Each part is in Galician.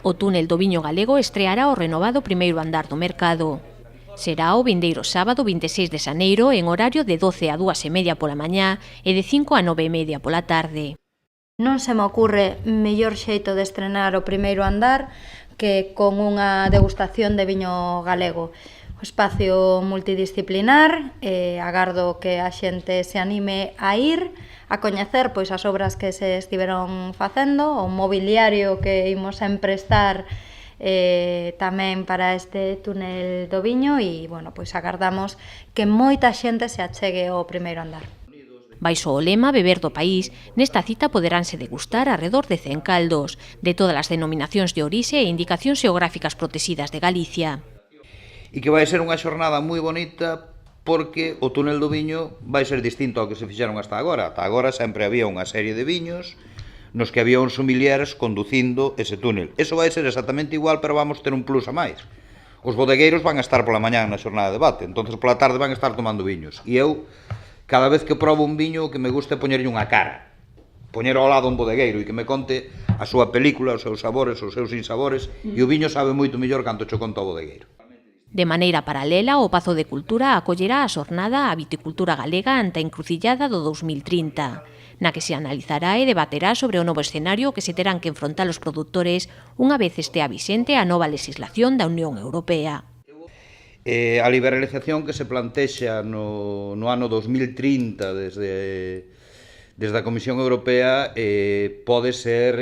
O túnel do Viño Galego estreará o renovado primeiro andar do mercado. Será o vindeiro sábado 26 de xaneiro en horario de 12 a 2:30 pola mañá e de 5 a 9:30 pola tarde. Non se me ocurre mellor xeito de estrenar o primeiro andar que con unha degustación de viño galego. O espacio multidisciplinar, agardo que a xente se anime a ir, a coñecer pois as obras que se estiveron facendo, o mobiliario que imos a emprestar tamén para este túnel do viño e, bueno, pois agardamos que moita xente se achegue ao primeiro andar. Baixo o lema Beber do País, nesta cita poderánse degustar arredor de 100 caldos, de todas as denominacións de orixe e indicacións xeográficas protegidas de Galicia. E que vai ser unha xornada moi bonita porque o túnel do viño vai ser distinto ao que se fixeron hasta agora. Ata agora sempre había unha serie de viños nos que había uns sommeliers conducindo ese túnel. Eso vai ser exactamente igual, pero vamos ter un plus a máis. Os bodegueiros van a estar pola mañá na xornada de debate, entonces pola tarde van a estar tomando viños. E eu, cada vez que probo un viño, o que me gusta é poñerlle unha cara. Poñer ao lado un bodegueiro e que me conte a súa película, os seus sabores, os seus insabores, e o viño sabe moito mellor canto cho conta o bodegueiro. De maneira paralela, o Pazo de Cultura acollerá a xornada a viticultura galega ante a encrucillada do 2030, na que se analizará e debaterá sobre o novo escenario que se terán que enfrontar os produtores unha vez estea vixente a nova legislación da Unión Europea. A liberalización que se plantexa no ano 2030 desde a Comisión Europea pode ser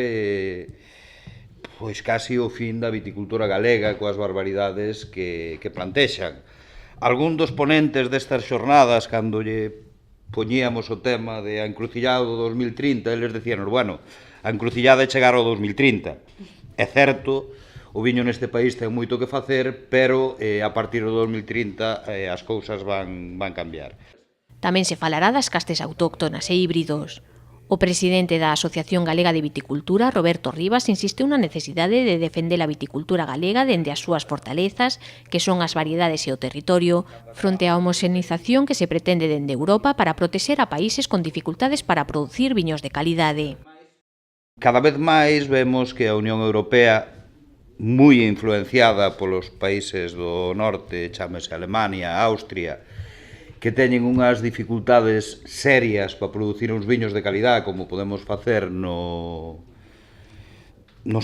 pois casi o fin da viticultura galega coas barbaridades que plantexan. Algún dos ponentes destas xornadas, cando lle poñíamos o tema de a encrucillada do 2030, eles decían, bueno, a encrucillada é chegar ao 2030. É certo, o viño neste país ten moito que facer, pero a partir do 2030 as cousas van cambiar. Tamén se falará das castes autóctonas e híbridos. O presidente da Asociación Galega de Viticultura, Roberto Rivas, insistiu na necesidade de defender a viticultura galega dende as súas fortalezas, que son as variedades e o territorio, fronte á homoxenización que se pretende dende Europa para protexer a países con dificultades para producir viños de calidade. Cada vez máis vemos que a Unión Europea, moi influenciada polos países do norte, chámese Alemania, Austria, que teñen unhas dificultades serias para producir uns viños de calidad como podemos facer no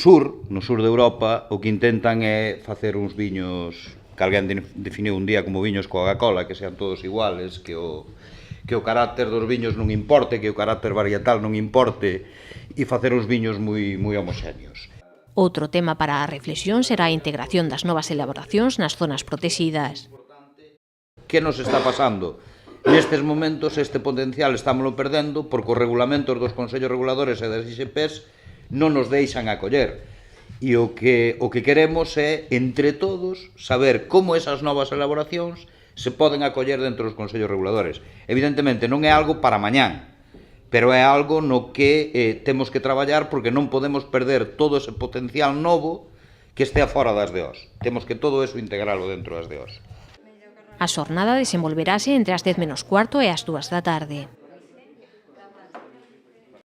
sur de Europa, o que intentan é facer uns viños que alguén definiu un día como viños Coca-Cola, que sean todos iguales, que o carácter dos viños non importe, que o carácter varietal non importe, e facer uns viños moi homoxéneos. Outro tema para a reflexión será a integración das novas elaboracións nas zonas protegidas. Que nos está pasando? Nestes momentos este potencial estámoslo perdendo porque os regulamentos dos consellos reguladores e das ISPs non nos deixan acoller. E o que queremos é, entre todos, saber como esas novas elaboracións se poden acoller dentro dos consellos reguladores. Evidentemente non é algo para mañán, pero é algo no que temos que traballar porque non podemos perder todo ese potencial novo que estea fora das DOs. Temos que todo eso integralo dentro das DOs. A xornada desenvolverase entre as 10:15 e as 2 da tarde.